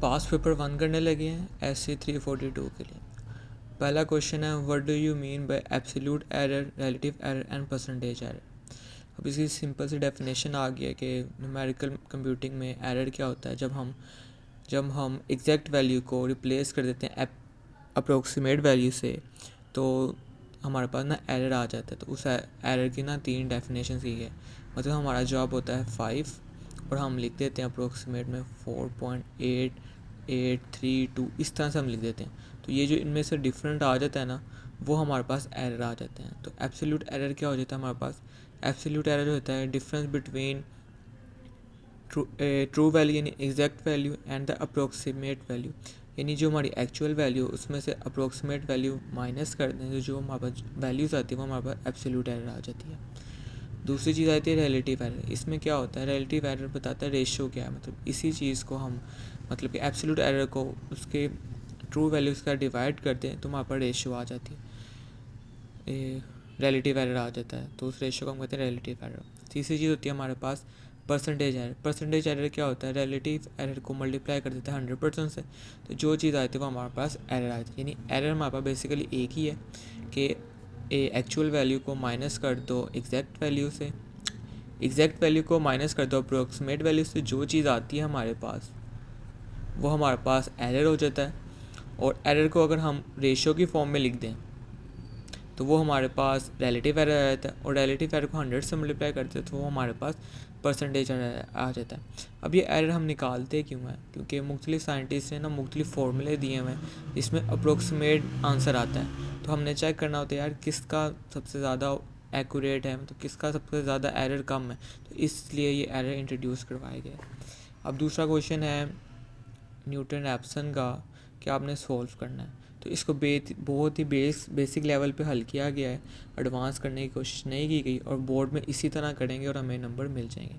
पास paper 1 करने लगे हैं SC 342 के लिए। पहला क्वेश्चन है, what do you mean by absolute error, relative error and percentage error. अब इसकी सिंपल सी डेफिनेशन आ गई है कि न्यूमेरिकल कंप्यूटिंग में एरर क्या होता है। जब हम एग्जैक्ट वैल्यू को रिप्लेस कर देते हैं अप्रोक्सीमेट वैल्यू से, तो हमारे पास ना एरर आ जाता है। तो उस एरर की ना 3 डेफिनेशन की है। मतलब हमारा जॉब होता है 5 और हम लिख देते हैं अप्रोक्सीमेट में 4.8832, इस तरह से हम लिख देते हैं। तो ये जो इनमें से डिफरेंट आ जाता है ना, वो हमारे पास एरर आ जाते हैं। तो एब्सोल्यूट एरर क्या हो जाता है हमारे पास? एब्सोल्यूट एरर जो होता है डिफरेंस बिटवीन ट्रू वैल्यू यानी exact value and the approximate value, यानी जो हमारी एक्चुअल वैल्यू उसमें से अप्रोक्सीमेट वैल्यू माइनस कर दें तो जो हमारे पास वैल्यूज़ आती है वो हमारे पास एब्सोल्यूट एरर आ जाती है। दूसरी चीज़ आती है रिलेटिव एरर। इसमें क्या होता है? रिलेटिव एरर बताता है रेशियो क्या है। मतलब इसी चीज़ को हम मतलब कि एब्सोल्यूट एरर को उसके ट्रू वैल्यूज़ का डिवाइड करते हैं तो हमारे पास रेशियो आ जाती है, रिलेटिव एरर आ जाता है। तो उस रेशियो को हम कहते हैं रिलेटिव एरर। तीसरी चीज़ होती है हमारे पास परसेंटेज एरर। परसेंटेज एरर क्या होता है? रिलेटिव एरर को मल्टीप्लाई कर देता है 100% से, तो जो चीज़ आती है वो हमारे पास एरर आती है। यानी एरर हमारे पास बेसिकली एक ही है कि एक्चुअल वैल्यू को माइनस कर दो एग्जैक्ट वैल्यू से, एग्जैक्ट वैल्यू को माइनस कर दो अप्रोक्सीमेट वैल्यू से, जो चीज़ आती है हमारे पास वो हमारे पास एरर हो जाता है। और एरर को अगर हम रेशियो की फॉर्म में लिख दें तो वो हमारे पास रिलेटिव एरर आ जाता है। और रिलेटिव एरर को 100 से मल्टीप्लाई करते हैं तो वो हमारे पास परसेंटेज एरर आ जाता है। अब ये एरर हम निकालते क्यों हैं? क्योंकि मुख्तलिफ साइंटिस्ट ने ना मुख्तलिफ फार्मूले दिए हुए हैं, इसमें अप्रोक्सीमेट आंसर आता है। तो हमने चेक करना होता है यार किसका सबसे ज़्यादा एक्यूरेट है, मतलब किसका सबसे ज़्यादा एरर कम है। तो इसलिए ये एरर इंट्रोड्यूस करवाए गए। अब दूसरा क्वेश्चन है न्यूटन रैप्सन का, कि आपने सॉल्व करना है। तो इसको बहुत ही बेसिक लेवल पे हल किया गया है, एडवांस करने की कोशिश नहीं की गई। और बोर्ड में इसी तरह करेंगे और हमें नंबर मिल जाएंगे।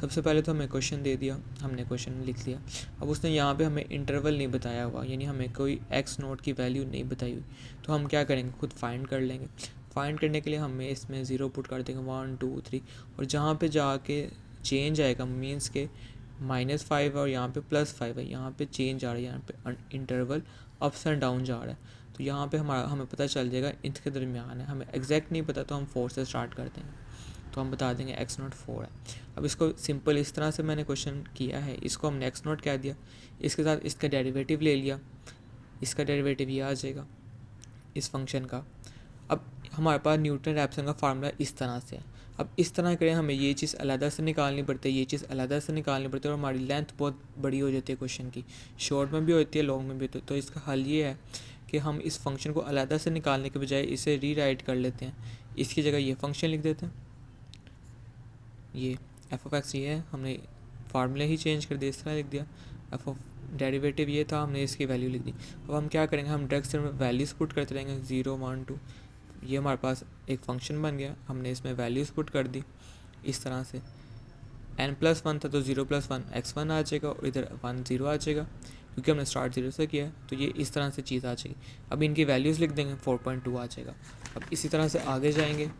सबसे पहले तो हमें क्वेश्चन दे दिया, हमने क्वेश्चन लिख लिया। अब उसने यहाँ पे हमें इंटरवल नहीं बताया हुआ, यानी हमें कोई एक्स नोट की वैल्यू नहीं बताई हुई। तो हम क्या करेंगे? खुद फाइंड कर लेंगे। फाइंड करने के लिए हमें इसमें 0 पुट कर देंगे, 1 2 3, और जहाँ पे जाके चेंज आएगा मीन्स के -5 और यहाँ पे +5 है, यहाँ पे चेंज आ रहा है, यहाँ पे इंटरवल अप्स एंड डाउन जा रहा है। तो यहाँ पे हमें पता चल जाएगा इनके दरमियान है। हमें एग्जैक्ट नहीं पता तो हम 4 से स्टार्ट कर देंगे, तो हम बता देंगे x0 4 है। अब इसको सिंपल इस तरह से मैंने क्वेश्चन किया है, इसको हमने x0 कह दिया, इसके साथ इसका डेरिवेटिव ले लिया, इसका डेरिवेटिव ये आ जाएगा इस फंक्शन का। अब हमारे पास न्यूटन रैप्सन का फार्मूला इस तरह से है। अब इस तरह करें हमें ये चीज़ अलग से निकालनी पड़ती है, ये चीज़ अलग से निकालनी पड़ती है, और हमारी लेंथ बहुत बड़ी हो जाती है क्वेश्चन की, शॉर्ट में भी होती है लॉन्ग में भी होती है। तो इसका हल ये है कि हम इस फंक्शन को अलग से निकालने के बजाय इसे रीराइट कर लेते हैं। इसकी जगह ये फंक्शन लिख देते हैं, ये f(x) ये है, हमने फार्मूला ही चेंज कर दिया, इस तरह लिख दिया। f डेरिवेटिव ये था, हमने इसकी वैल्यू लिख दी। अब हम क्या करेंगे? हम डायरेक्ट से वैल्यूज़ पुट करते रहेंगे, 0 1 2, ये हमारे पास एक फंक्शन बन गया। हमने इसमें वैल्यूज़ पुट कर दी इस तरह से। n+1 था तो 0+1 x1 आ जाएगा, और इधर 1 0 आ जाएगा, क्योंकि हमने स्टार्ट 0 से किया है। तो ये इस तरह से चीज़ आ जाएगी। अब इनकी वैल्यूज़ लिख देंगे, 4.2 आ जाएगा। अब इसी तरह से आगे जाएंगे।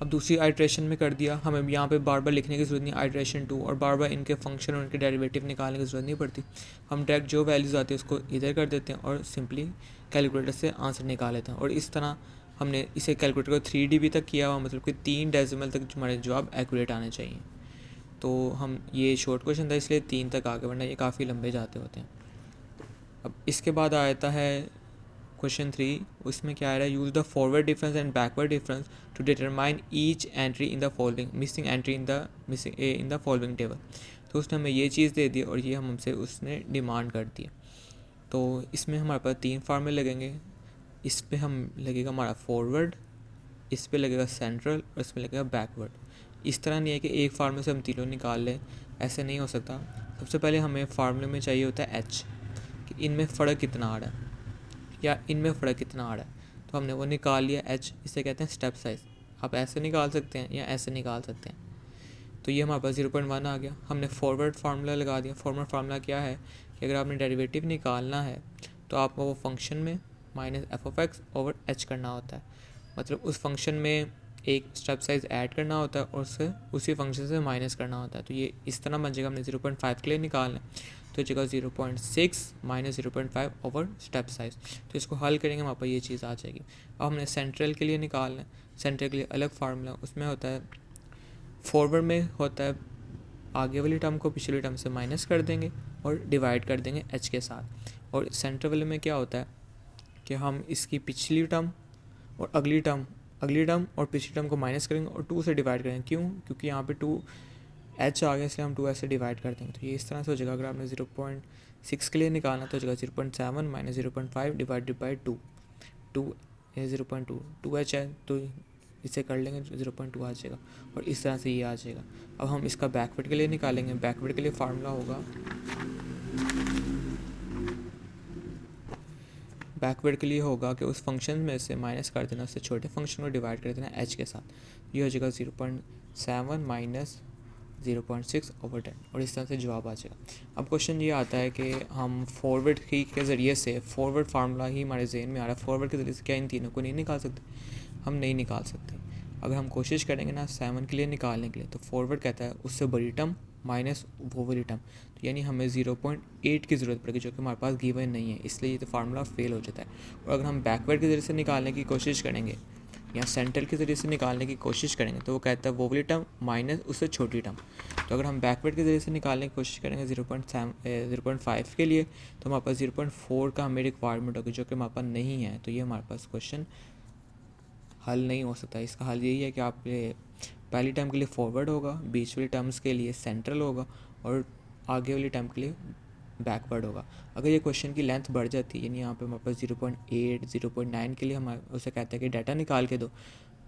अब दूसरी आइट्रेशन में कर दिया, हमें यहाँ पे बार बार लिखने की ज़रूरत नहीं, आइट्रेशन 2, और बार बार इनके फंक्शन और इनके डेरिवेटिव निकालने की ज़रूरत नहीं पड़ती। हम डायरेक्ट जो वैल्यूज़ आती है उसको इधर कर देते हैं और सिंपली कैलकुलेटर से आंसर निकाल लेते हैं। और इस तरह हमने इसे कैलकुलेटर को 3 dB तक किया हुआ, मतलब कि 3 डेसिमल तक हमारे जवाब एक्यूरेट आने चाहिए। तो हम ये शॉर्ट क्वेश्चन था इसलिए 3 तक आगे, वरना ये काफ़ी लंबे जाते होते हैं। अब इसके बाद आता है क्वेश्चन 3, उसमें क्या आ रहा है? Use the forward difference and backward difference to determine each entry in the following missing entry in the following table. तो उसने हमें ये चीज़ दे दी और ये हमसे उसने डिमांड कर दी। तो इसमें हमारे पास 3 फार्मूले लगेंगे। इस पे हम लगेगा हमारा फॉरवर्ड, इस पे लगेगा सेंट्रल, और इसमें लगेगा बैकवर्ड। इस तरह नहीं है कि एक फार्मूले से हम तीनों निकाल लें, ऐसे नहीं हो सकता। सबसे पहले हमें फार्मूले में चाहिए होता है h, कि इनमें फ़र्क कितना आ रहा है या इनमें फ़र्क कितना आ रहा है। तो हमने वो निकाल लिया h, इसे कहते हैं स्टेप साइज़। आप ऐसे निकाल सकते हैं या ऐसे निकाल सकते हैं। तो ये हमारे पास 0.1 आ गया। हमने फॉरवर्ड फार्मूला लगा दिया। फॉरवर्ड फार्मूला क्या है कि अगर आपने डेरिवेटिव निकालना है तो आपको वो फंक्शन में -f(x) ओवर h करना होता है। मतलब उस फंक्शन में एक स्टेप साइज़ ऐड करना होता है और उससे उसी फंक्शन से माइनस करना होता है। तो ये इस तरह बन जाएगा, हमने 0.5 के लिए निकालना है तो जगह 0.6 माइनस 0.5 ओवर स्टेप साइज़। तो इसको हल करेंगे वहाँ पर ये चीज़ आ जाएगी। अब हमने सेंट्रल के लिए निकालना है, सेंट्रल के लिए अलग फार्मूला, उसमें होता है फॉरवर्ड में होता है आगे वाली टर्म को पिछली टर्म से माइनस कर देंगे और डिवाइड कर देंगे h के साथ। और सेंटर वाले में क्या होता है कि हम इसकी पिछली टर्म और अगली टर्म और पिछली टर्म को माइनस करेंगे और 2 से डिवाइड करेंगे। क्यों? क्योंकि यहाँ पे 2h आ गया इसलिए हम 2 ऐसे डिवाइड कर देंगे। तो ये इस तरह से हो जाएगा। अगर आपने 0.6 के लिए निकालना तो जगह 0.7 माइनस 0.5 डिवाइडेड बाई 2 0.2 2h है तो इसे कर लेंगे 0.2 आ जाएगा और इस तरह से ये आ जाएगा। अब हम इसका बैकवर्ड के लिए निकालेंगे। बैकवर्ड के लिए फार्मूला होगा, बैकवर्ड के लिए होगा कि उस फंक्शन में से माइनस कर देना, उससे छोटे फंक्शन को डिवाइड कर देना h के साथ। ये हो जाएगा 0.7 माइनस 0.6 ओवर 10 और इस तरह से जवाब आ जाएगा। अब क्वेश्चन ये आता है कि हम फॉरवर्ड की के ज़रिए से, फॉरवर्ड फार्मूला ही हमारे जहन में आ रहा है, फॉरवर्ड के ज़रिए से क्या इन तीनों को नहीं निकाल सकते? हम नहीं निकाल सकते। अगर हम कोशिश करेंगे ना 7 के लिए निकालने के लिए तो फॉरवर्ड कहता है उससे बड़ी टर्म माइनस वो वाली टर्म, तो यानी हमें 0.8 की ज़रूरत पड़ेगी जो कि हमारे पास गिवन नहीं है, इसलिए ये तो फार्मूला फेल हो जाता है। और अगर हम बैकवर्ड के ज़रिए से निकालने की कोशिश करेंगे या सेंटर के ज़रिए से निकालने की कोशिश करेंगे तो वो कहता है वो वाली टर्म माइनस उससे छोटी टर्म। तो अगर हम बैकवर्ड के ज़रिए से निकालने की कोशिश करेंगे 0.5 के लिए तो हमारे पास 0.4 का हमें रिक्वायरमेंट होगी जो कि हमारे पास नहीं है। तो ये हमारे पास क्वेश्चन हल नहीं हो सकता। इसका हल यही है कि आप पहली टर्म के लिए फॉरवर्ड होगा, बीच वाली टर्म्स के लिए सेंट्रल होगा और आगे वाली टर्म के लिए बैकवर्ड होगा। अगर ये क्वेश्चन की लेंथ बढ़ जाती है, यानी यहाँ पे हमारे पास 0.8 0.9 के लिए हमारे उसे कहते हैं कि डाटा निकाल के दो,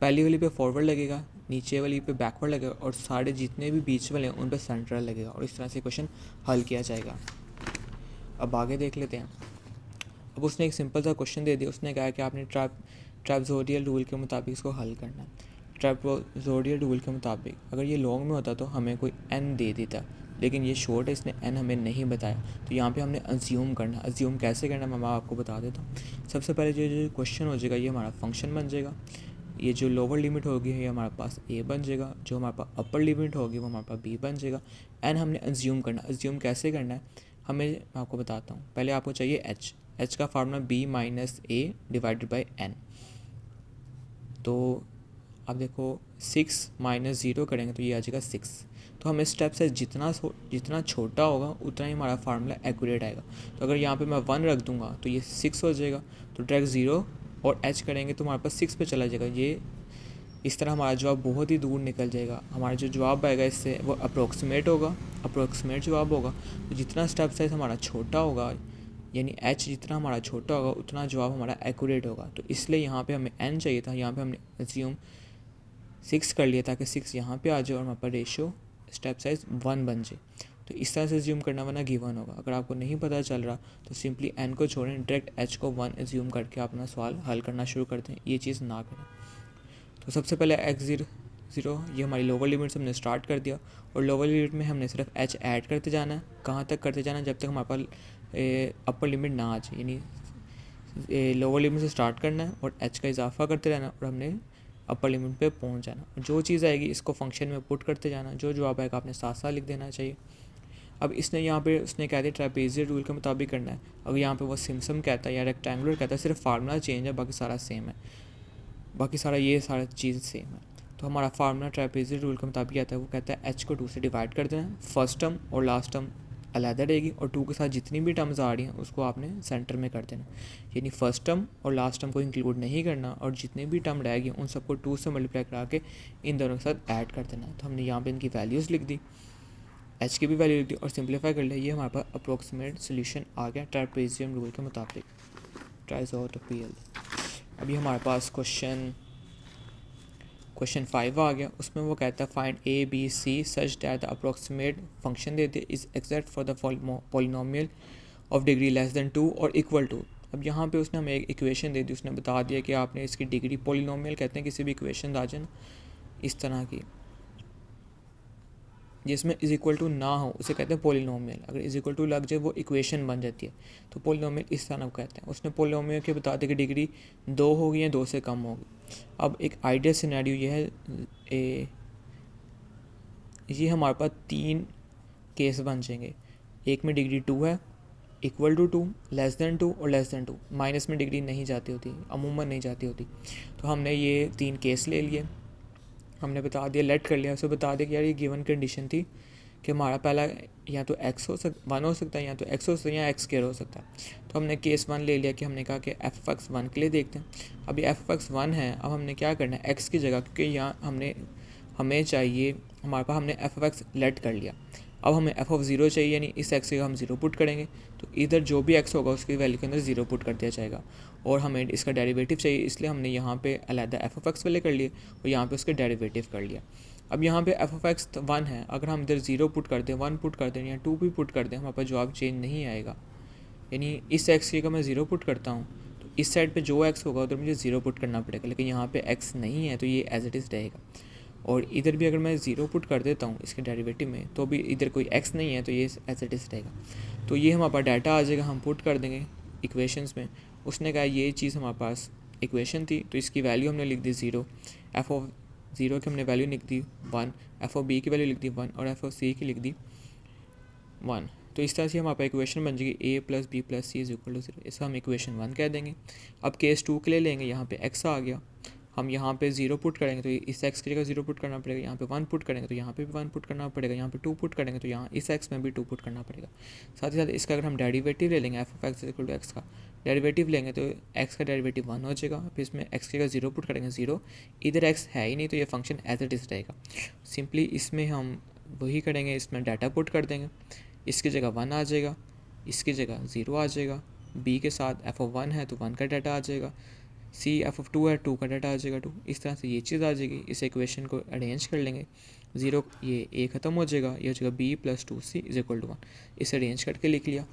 पहली वाली पे फॉरवर्ड लगेगा, नीचे वाली पे बैकवर्ड लगेगा और सारे जितने भी बीच वाले हैं उन पे सेंट्रल लगेगा और इस तरह से क्वेश्चन हल किया जाएगा। अब आगे देख लेते हैं। अब उसने एक सिंपल सा क्वेश्चन दे दिया, उसने कहा कि आपने ट्रापेज़ोइडल रूल के मुताबिक इसको हल करना है। ट्रापेज़ोइडल रूल के मुताबिक अगर ये लॉन्ग में होता तो हमें कोई n दे देता, लेकिन ये शॉर्ट है, इसने n हमें नहीं बताया। तो यहाँ पे हमने अज्यूम करना। अज्यूम कैसे करना मैं आपको बता देता हूँ। सबसे पहले जो क्वेश्चन हो जाएगा ये हमारा फंक्शन बन जाएगा। ये जो लोअर लिमिट होगी ये हमारे पास a बन जाएगा, जो हमारे पास अपर लिमिट होगी वो हमारे पास b बन जाएगा। n हमने अज्यूम करना। अज्यूम कैसे करना है हमें मैं आपको बताता हूँ। पहले आपको चाहिए h का formula b minus a divided by n। तो अब देखो 6 माइनस 0 करेंगे तो ये आ जाएगा 6। तो हमें स्टेप से जितना छोटा होगा उतना ही हमारा फार्मूला एक्यूरेट आएगा। तो अगर यहाँ पे मैं 1 रख दूँगा तो ये 6 हो जाएगा, तो डायरेक्ट 0 और h करेंगे तो हमारे पास 6 पे चला जाएगा। ये इस तरह हमारा जवाब बहुत ही दूर निकल जाएगा। हमारा जो जवाब आएगा इससे वो अप्रोक्सीमेट होगा, अप्रोक्सीमेट जवाब होगा। तो जितना स्टेप साइज हमारा छोटा होगा, यानी h जितना हमारा छोटा होगा उतना जवाब हमारा एक्यूरेट होगा। तो इसलिए यहाँ पे हमें n चाहिए था, यहाँ पे हमने अज्यूम 6 कर लिया ताकि 6 यहाँ पे आ जाए और हमारे पास रेशियो स्टेप साइज 1 बन जाए। तो इस तरह से अज्यूम करना वरना गिवन होगा। अगर आपको नहीं पता चल रहा तो सिंपली n को छोड़ें, डायरेक्ट h को 1 अज्यूम करके अपना सवाल हल करना शुरू कर दें। ये चीज़ ना करें। तो सबसे पहले x0 ये हमारी लोअर लिमिट से हमने स्टार्ट कर दिया और लोअर लिमिट में हमने सिर्फ h ऐड करते जाना है। कहाँ तक करते जाना है? जब तक हमारे पास अपर लिमिट ना आ जाए, यानी लोअर लिमिट से स्टार्ट करना है और h का इजाफा करते रहना और हमने अपर लिमिट पे पहुंच जाना। जो चीज़ आएगी इसको फंक्शन में पुट करते जाना, जो जवाब आएगा आपने साथ साथ लिख देना चाहिए। अब इसने यहाँ पे उसने कह दिया ट्रापेज़ियल रूल के मुताबिक करना है। अगर यहाँ पे वो सिम्पसन कहता है या रेक्टेंगुलर कहता है, सिर्फ फार्मूला चेंज है, बाकी सारा सेम है, बाकी सारा चीज़ सेम है। तो हमारा फार्मूला ट्रापेज़ियल रूल के मुताबिक आता है, वो कहता है h को 2 से डिवाइड कर देना, फर्स्ट टर्म और लास्ट टर्म अलहदा रहेगी और 2 के साथ जितनी भी टर्म्स आ रही हैं उसको आपने सेंटर में कर देना, यानी फर्स्ट टर्म और लास्ट टर्म को इंक्लूड नहीं करना और जितनी भी टर्म रहेगी उन सबको 2 से मल्टीप्लाई करा के इन दोनों के साथ ऐड कर देना। तो हमने यहाँ पे इनकी वैल्यूज़ लिख दी, h की भी वैल्यू लिख दी और सिंप्लीफाई कर लिया। ये हमारे पास अप्रोक्सीमेट सोल्यूशन आ गया ट्रापेज़ियम रूल के मुताबिक, ट्राइज़ोटोपियल। अभी हमारे पास क्वेश्चन 5 आ गया। उसमें वो कहता है find a b c such that the approximate function देते is exact for the polynomial of degree less than 2 और इक्वल टू। अब यहाँ पे उसने हमें एक इक्वेशन दे दी, उसने बता दिया कि आपने इसकी डिग्री, पॉलिनोमियल कहते हैं किसी भी इक्वेशन आ जाए ना इस तरह की, जिसमें इज इक्वल टू ना हो उसे कहते हैं पोलिनोमियल। अगर इज इक्वल टू लग जाए वो इक्वेशन बन जाती है, तो पोलिनोमियल इस तरह को कहते हैं। उसने पोलिनोमियल के बता दें कि डिग्री 2 होगी या 2 से कम होगी। अब एक आइडियल सिनेरियो ये है, ये हमारे पास 3 केस बन जाएंगे। एक में डिग्री 2 है, इक्वल टू 2, लेस दैन 2 और लेस दैन 2। माइनस में डिग्री नहीं जाती होती, अमूमन नहीं जाती होती। तो हमने ये 3 केस ले लिए, हमने बता दिया, लेट कर लिया, उसे बता दिया कि यार ये गिवन कंडीशन थी कि हमारा पहला या तो वन हो सकता है, या तो एक्स हो सकता है, या एक्स स्क्वायर हो सकता है। तो हमने केस 1 ले लिया कि हमने कहा कि एफ एक्स 1 के लिए देखते हैं। अभी एफ एक्स 1 है, अब हमने क्या करना है एक्स की जगह, क्योंकि यहाँ हमें चाहिए, हमारे पास हमने एफ एक्स लेट कर लिया। अब हमें एफ ऑफ 0 चाहिए, यानी इस एक्स की हम 0 पुट करेंगे, तो इधर जो भी एक्स होगा उसकी वैल्यू के अंदर 0 पुट कर दिया जाएगा। और हमें इसका डेरिवेटिव चाहिए, इसलिए हमने यहाँ पे अलहदा एफ ऑफ एक्स वाले कर लिए और यहाँ पे उसके डेरिवेटिव कर लिया। अब यहाँ पे एफ ऑफ एक्स 1 है, अगर हम इधर 0 पुट कर दें, 1 पुट कर दें या 2 भी पुट कर दें, हमारे पास जवाब चेंज नहीं आएगा। यानी इस एक्स की अगर मैं 0 पुट करता हूँ तो इस साइड पे जो एक्स होगा उधर मुझे 0 पुट करना पड़ेगा, लेकिन यहाँ पे एक्स नहीं है तो ये एज इट इज़ रहेगा। और इधर भी अगर मैं 0 पुट कर देता हूँ इसके डेरिवेटिव में, तो भी इधर कोई एक्स नहीं है तो ये एज इट इज़ रहेगा। तो ये हमारे पास डाटा आ जाएगा, हम पुट कर देंगे इक्वेशंस में। उसने कहा ये चीज़ हमारे पास इक्वेशन थी, तो इसकी वैल्यू हमने लिख दी 0, एफ ऑफ 0 की हमने वैल्यू लिख दी 1, एफ ऑफ बी की वैल्यू लिख दी 1 और एफ ऑफ सी की लिख दी 1। तो इस तरह से हमारे पास इक्वेशन बन जाएगी a plus b plus c is equal to 0। इसका हम इक्वेशन 1 कह देंगे। अब केस 2 के लिए लेंगे, यहाँ पे x आ गया, हम यहाँ पे 0 पुट करेंगे तो इस x की जगह 0 पुट करना पड़ेगा, यहाँ पे 1 पुट करेंगे तो यहाँ पे भी 1 पुट करना पड़ेगा, यहाँ पे 2 पुट करेंगे तो यहाँ इस x में भी 2 पुट करना पड़ेगा। साथ ही साथ इसका अगर हम डेरिवेटिव ले लेंगे f of x equal to x का डेरिवेटिव लेंगे तो x का डेरिवेटिव 1 हो जाएगा। फिर इसमें x की जगह 0 पुट करेंगे 0, इधर x है ही नहीं तो ये फंक्शन एज इट इज़ रहेगा। सिंपली इसमें हम वही करेंगे, इसमें डाटा पुट कर देंगे, इसकी जगह 1 आ जाएगा, इसकी जगह 0 आ जाएगा, b के साथ एफ ऑफ 1 है तो 1 का डाटा आ जाएगा, सी एफ ऑफ 2 है 2 का डाटा आ जाएगा 2। इस तरह से ये चीज़ आ जाएगी। इस इक्वेशन को अरेंज कर लेंगे, 0 ये a ख़त्म हो जाएगा, ये हो जाएगा b plus 2c is equal to 1। इसे अरेंज करके लिख लिया।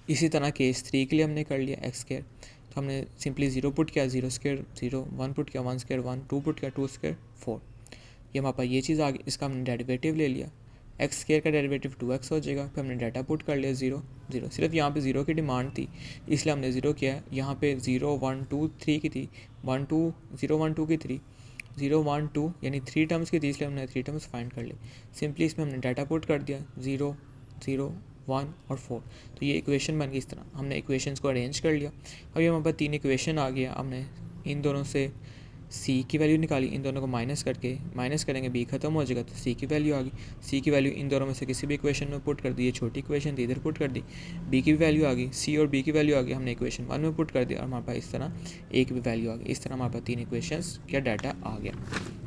इसी तरह केस 3 के लिए हमने कर लिया एक्स स्क्वायर, तो हमने सिंपली 0 पुट किया, 0 स्क्वायर 0, 1 पुट किया 1 स्क्वायर 1, 2 पुट किया 2 स्क्वायर 4। ये हमारे पास ये चीज़ आ गई। इसका हमने डेरिवेटिव ले लिया, एक्स स्क्वायर का डेरिवेटिव 2x हो जाएगा। फिर हमने डाटा पुट कर लिया 0 0, सिर्फ यहाँ पे 0 की डिमांड थी इसलिए हमने 0 किया है। यहाँ पे 0 1 2 3 की थी, 1 2 0 1 2 की 3, 0 1 2 यानी 3 टर्म्स की थी, इसलिए हमने 3 टर्म्स फाइंड कर ली। सिंपली इसमें हमने डाटा पुट कर दिया 0 0 1 और 4। तो ये इक्वेशन बन गई। इस तरह हमने इक्वेशंस को अरेंज कर लिया। अब ये हमारे पास 3 इक्वेशन आ गया। हमने इन दोनों से c की वैल्यू निकाली, इन दोनों को माइनस करेंगे b खत्म हो जाएगा तो c की वैल्यू आ गई। c की वैल्यू इन दोनों में से किसी भी इक्वेशन में पुट कर दी, ये छोटी इक्वेशन थी इधर पुट कर दी, b की भी वैल्यू आ गई, c और b की वैल्यू आ गई, हमने इक्वेशन 1 में पुट कर दिया और हमारे पास इस तरह a की भी वैल्यू आ गई। इस तरह हमारे पास 3 इक्वेशंस का डाटा आ गया।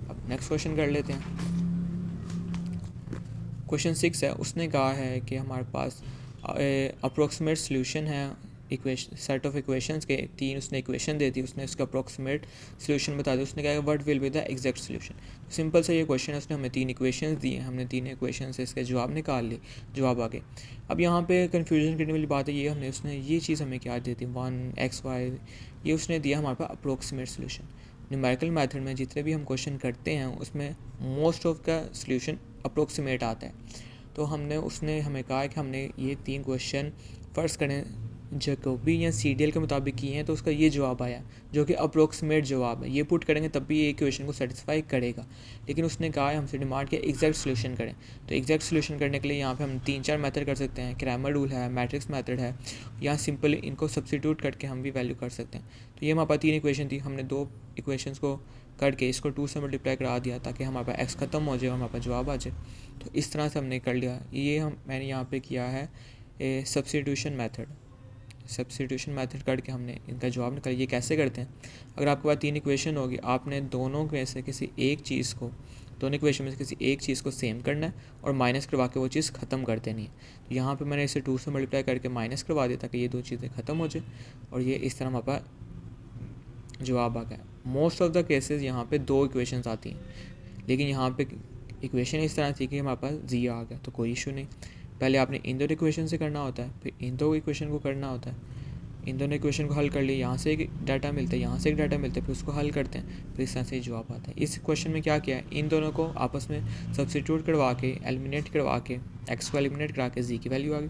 अब नेक्स्ट क्वेश्चन कर लेते हैं। क्वेश्चन 6 है, उसने कहा है कि हमारे पास अप्रोक्सीमेट सोल्यूशन है इक्वेशन, सेट ऑफ इक्वेशंस के 3 उसने इक्वेशन दे दी, उसने इसका अप्रोक्सीमेट सोल्यूशन बता दिया। उसने कहा what will be the exact solution. Simple सा ये क्वेश्चन है, उसने हमें 3 इक्वेशंस दी हैं, हमने 3 इक्वेशन से इसके जवाब निकाल लिए, जवाब आ गए। अब यहाँ पे कन्फ्यूजन करने वाली बात है ये, उसने ये चीज़ हमें क्या दी थी 1xy, ये उसने दिया हमारे पास अप्रोक्सीमेट सोल्यूशन। न्यूमेरिकल मेथड में जितने भी हम क्वेश्चन करते हैं उसमें मोस्ट ऑफ का सोल्यूशन अप्रोक्सीमेट आता है। तो उसने हमें कहा है कि हमने ये 3 क्वेश्चन फ़र्ज़ करें जैकोबी या सीडीएल के मुताबिक किए हैं, तो उसका ये जवाब आया जो कि अप्रोक्सीमेट जवाब है। ये पुट करेंगे तब भी ये इक्वेशन को सेटिस्फाई करेगा, लेकिन उसने कहा है हमसे डिमांड किया एग्जैक्ट सोल्यूशन करें। तो एग्जैक्ट सोल्यूशन करने के लिए यहाँ पे हम 3-4 मेथड कर सकते हैं। क्रैमर रूल है, मैट्रिक्स मेथड है, या सिंपल इनको सब्सिट्यूट करके हम भी वैल्यू कर सकते हैं। तो ये हमारे पास 3 इक्वेशन थी, हमने 2 इक्वेशंस को करके इसको 2 से मल्टीप्लाई करा दिया ताकि हमारे पास एक्स ख़त्म हो जाए और हमारे पास जवाब आ जाए। तो इस तरह से हमने कर लिया। ये मैंने यहाँ पे किया है सब्सिट्यूशन मेथड करके हमने इनका जवाब निकाला। ये कैसे करते हैं, अगर आपके पास 3 इक्वेशन होगी, आपने दोनों में से किसी एक चीज़ को, दोनों इक्वेशन में से किसी एक चीज़ को सेम करना है और माइनस करवा के वो चीज़ ख़त्म कर देनी है। तो यहाँ पे मैंने इसे 2 से मल्टीप्लाई करके माइनस करवा दिया ताकि ये 2 चीज़ें ख़त्म हो जाए और ये इस तरह हमारे पास जवाब आ गया। मोस्ट ऑफ द केसेस यहाँ पे 2 इक्वेशंस आती हैं, लेकिन यहाँ पे इक्वेशन इस तरह थी कि हमारे पास जी आ गया, तो कोई इशू नहीं। पहले आपने इन 2 इक्वेशन से करना होता है, फिर इन 2 इक्वेशन को करना होता है, इन दोनों इक्वेशन को हल कर लिया, यहाँ से एक डाटा मिलता है, यहाँ से एक डाटा मिलता है, फिर उसको हल करते हैं, फिर इस तरह से ही जवाब आता है। इस क्वेश्चन में क्या किया है, इन दोनों को आपस में सब्स्टिट्यूट करवा के, एलिमिनेट करवा के, एक्स को एलिमिनेट करा के जी की वैल्यू आ गई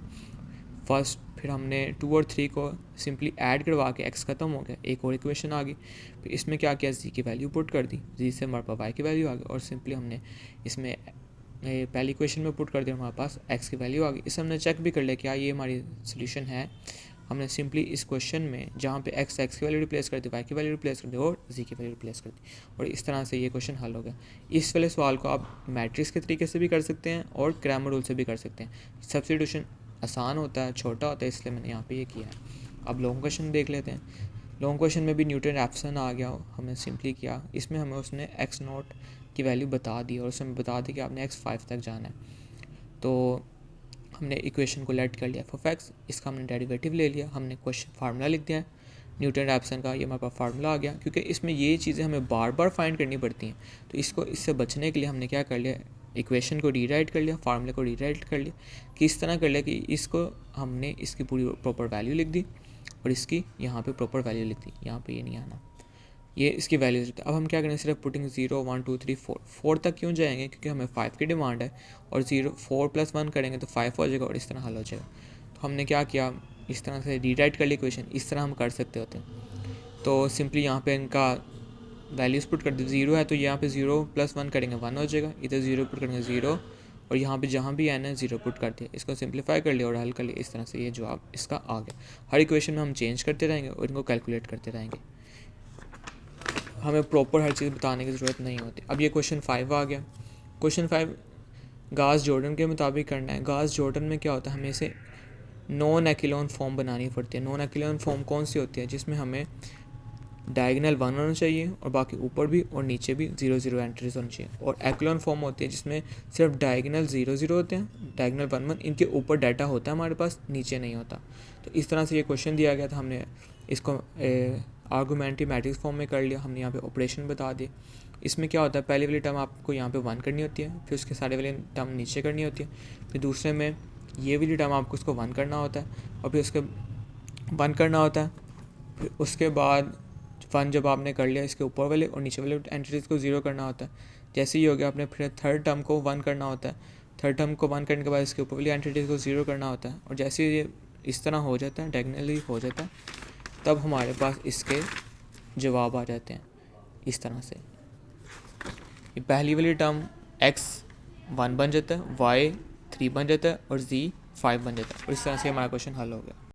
फर्स्ट। फिर हमने 2 और 3 को सिंपली ऐड करवा के एक्स ख़त्म हो गया, एक और इक्वेशन आ गई। फिर इसमें क्या किया, जी की वैल्यू पुट कर दी, जी से हमारे पास वाई की वैल्यू आ गई, और सिंपली हमने इसमें पहली इक्वेशन में पुट कर दिया, हमारे पास एक्स की वैल्यू आ गई। इसे हमने चेक भी कर लिया क्या ये हमारी सोल्यूशन है। हमने सिंपली इस क्वेश्चन में जहाँ पे एक्स की वैल्यू रिप्लेस कर दी, वाई की वैल्यू रिप्लेस कर दी और जी की वैल्यू रिप्लेस कर दी, और इस तरह से ये क्वेश्चन हल हो गया। इस वाले सवाल को आप मैट्रिक्स के तरीके से भी कर सकते हैं और क्रैमर रूल से भी कर सकते हैं। सब्स्टिट्यूशन आसान होता है, छोटा होता है, इसलिए मैंने यहाँ पे ये किया है। अब लॉन्ग क्वेश्चन देख लेते हैं। लॉन्ग क्वेश्चन में भी न्यूटन रैप्सन आ गया, हमने सिंपली किया, इसमें हमें उसने एक्स नॉट की वैल्यू बता दी और उसमें बता दी कि आपने x5 तक जाना है। तो हमने इक्वेशन को लेट कर लिया f(x), इसका हमने डेरिवेटिव ले लिया, हमने क्वेश्चन फार्मूला लिख दिया है न्यूटन रैप्सन का, ये हमारे पास फार्मूला आ गया। क्योंकि इसमें ये चीज़ें हमें बार बार फाइंड करनी पड़ती हैं, तो इससे बचने के लिए हमने क्या कर लिया, इक्वेशन को रीराइट कर लिया, फार्मूले को रीराइट कर लिया। किस तरह कर लिया कि इसको हमने इसकी पूरी प्रॉपर वैल्यू लिख दी और इसकी यहाँ पे प्रॉपर वैल्यू लिख दी, यहाँ पे ये नहीं आना, ये इसकी वैल्यूज होती है। अब हम क्या करेंगे, सिर्फ पुटिंग 0 1 2 3 4 तक क्यों जाएंगे, क्योंकि हमें 5 की डिमांड है, और 4 + 1 करेंगे तो 5 हो जाएगा और इस तरह हल हो जाएगा। तो हमने क्या किया, इस तरह से रीराइट कर लिया इक्वेशन, इस तरह हम कर सकते होते हैं। तो सिंपली यहाँ पे इनका वैल्यूज पुट कर दी, 0 है तो यहाँ पे 0 + 1 करेंगे 1 हो जाएगा, इधर 0 पुट करेंगे 0, और यहाँ पे जहाँ भी n है 0 पुट कर दिया, इसको सिंप्लीफाई कर लिया और हल कर लिया। इस तरह से ये जवाब इसका आ गया। हर इक्वेशन में हम चेंज करते रहेंगे और इनको कैलकुलेट करते रहेंगे, हमें प्रॉपर हर चीज़ बताने की ज़रूरत नहीं होती। अब ये क्वेश्चन 5 आ गया। क्वेश्चन 5 गास जॉर्डन के मुताबिक करना है। गास जॉर्डन में क्या होता है, हमें इसे नॉन एक्लोन फॉर्म बनानी पड़ती है। नॉन एक्लोन फॉर्म कौन सी होती है, जिसमें हमें डायगोनल 1 होना चाहिए और बाकी ऊपर भी और नीचे भी 0 0 एंट्रीज होनी चाहिए। और एक्लोन फॉर्म होती है जिसमें सिर्फ डायगोनल 0 0 होते हैं, डायगोनल 1 1, इनके ऊपर डाटा होता है हमारे पास, नीचे नहीं होता। तो इस तरह से ये क्वेश्चन दिया गया था, हमने इसको आर्गुमेंटिव मैट्रिक्स फॉर्म में कर लिया। हमने यहाँ पे ऑपरेशन बता दिए। इसमें क्या होता है, पहली वाली टर्म आपको यहाँ पे 1 करनी होती है, फिर उसके सारे वाली टर्म नीचे करनी होती है, फिर दूसरे में ये वाली टर्म आपको उसको 1 करना होता है और फिर उसके 1 करना होता है। फिर उसके बाद 1 जब आपने कर लिया, इसके ऊपर वाले और नीचे वाले एंटिटीज़ को 0 करना होता है। जैसे ही हो गया, आपने फिर थर्ड टर्म को 1 करना होता है। थर्ड टर्म को 1 करने के बाद इसके ऊपर वाली एंटिटीज़ को 0 करना होता है। और जैसे ये इस तरह हो जाता है, डायगोनली हो जाता है, तब हमारे पास इसके जवाब आ जाते हैं इस तरह से। ये पहली वाली टर्म x 1 बन जाता है, y 3 बन जाता है और z 5 बन जाता है, और इस तरह से हमारा क्वेश्चन हल हो गया।